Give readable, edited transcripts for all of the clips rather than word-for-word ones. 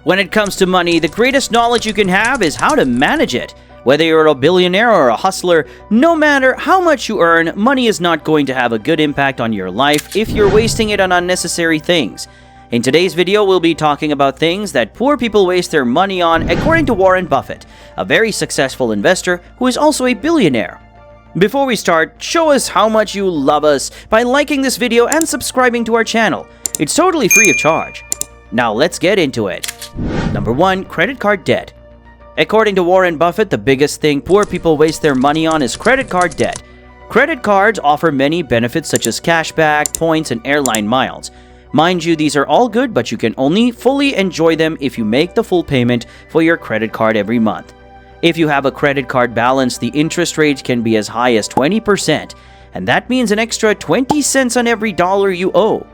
When it comes to money, the greatest knowledge you can have is how to manage it. Whether you're a billionaire or a hustler, no matter how much you earn, money is not going to have a good impact on your life if you're wasting it on unnecessary things. In today's video, we'll be talking about things that poor people waste their money on, according to Warren Buffett, a very successful investor who is also a billionaire. Before we start, show us how much you love us by liking this video and subscribing to our channel. It's totally free of charge. Now let's get into it. Number 1. Credit card debt. According to Warren Buffett, the biggest thing poor people waste their money on is credit card debt. Credit cards offer many benefits such as cashback, points, and airline miles. Mind you, these are all good, but you can only fully enjoy them if you make the full payment for your credit card every month. If you have a credit card balance, the interest rate can be as high as 20%, and that means an extra 20 cents on every dollar you owe.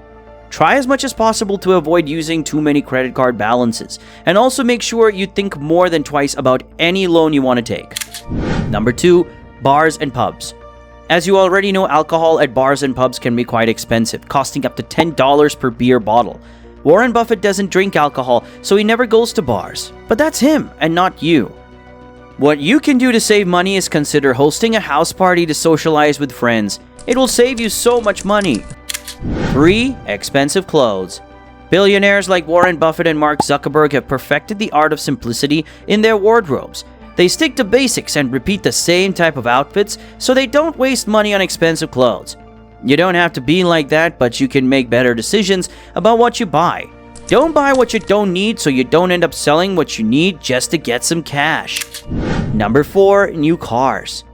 Try as much as possible to avoid using too many credit card balances, and also make sure you think more than twice about any loan you want to take. Number 2. Bars and pubs. As you already know, alcohol at bars and pubs can be quite expensive, costing up to $10 per beer bottle. Warren Buffett doesn't drink alcohol, so he never goes to bars. But that's him, and not you. What you can do to save money is consider hosting a house party to socialize with friends. It will save you so much money. 3. Expensive clothes. Billionaires like Warren Buffett and Mark Zuckerberg have perfected the art of simplicity in their wardrobes. They stick to basics and repeat the same type of outfits so they don't waste money on expensive clothes. You don't have to be like that, but you can make better decisions about what you buy. Don't buy what you don't need so you don't end up selling what you need just to get some cash. Number 4. New cars.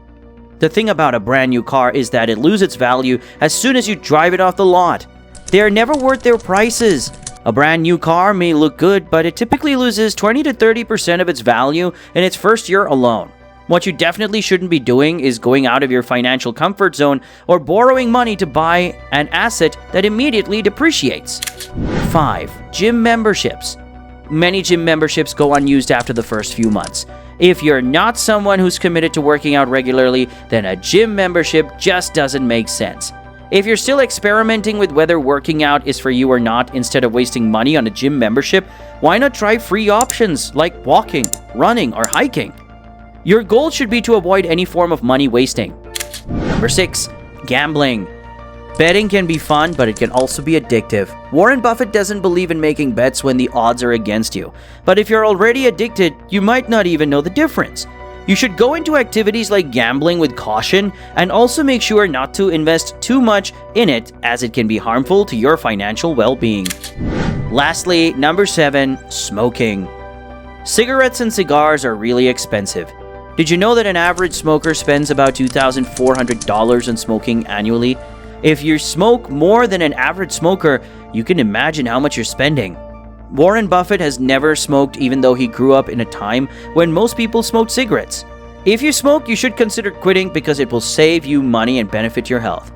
The thing about a brand new car is that it loses its value as soon as you drive it off the lot. They are never worth their prices. A brand new car may look good, but it typically loses 20 to 30% of its value in its first year alone. What you definitely shouldn't be doing is going out of your financial comfort zone or borrowing money to buy an asset that immediately depreciates. 5. Gym memberships. Many gym memberships go unused after the first few months. If you're not someone who's committed to working out regularly, then a gym membership just doesn't make sense. If you're still experimenting with whether working out is for you or not, instead of wasting money on a gym membership, why not try free options like walking, running, or hiking? Your goal should be to avoid any form of money wasting. Number 6. Gambling. Betting can be fun, but it can also be addictive. Warren Buffett doesn't believe in making bets when the odds are against you. But if you're already addicted, you might not even know the difference. You should go into activities like gambling with caution and also make sure not to invest too much in it, as it can be harmful to your financial well-being. Lastly, number 7. Smoking. Cigarettes and cigars are really expensive. Did you know that an average smoker spends about $2,400 on smoking annually? If you smoke more than an average smoker, you can imagine how much you're spending. Warren Buffett has never smoked, even though he grew up in a time when most people smoked cigarettes. If you smoke, you should consider quitting because it will save you money and benefit your health.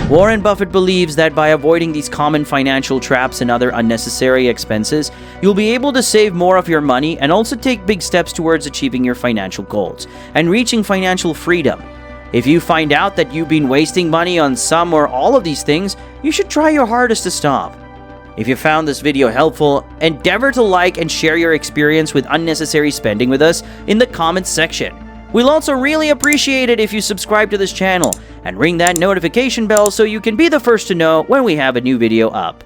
Warren Buffett believes that by avoiding these common financial traps and other unnecessary expenses, you'll be able to save more of your money and also take big steps towards achieving your financial goals and reaching financial freedom. If you find out that you've been wasting money on some or all of these things, you should try your hardest to stop. If you found this video helpful, endeavor to like and share your experience with unnecessary spending with us in the comments section. We'll also really appreciate it if you subscribe to this channel and ring that notification bell so you can be the first to know when we have a new video up.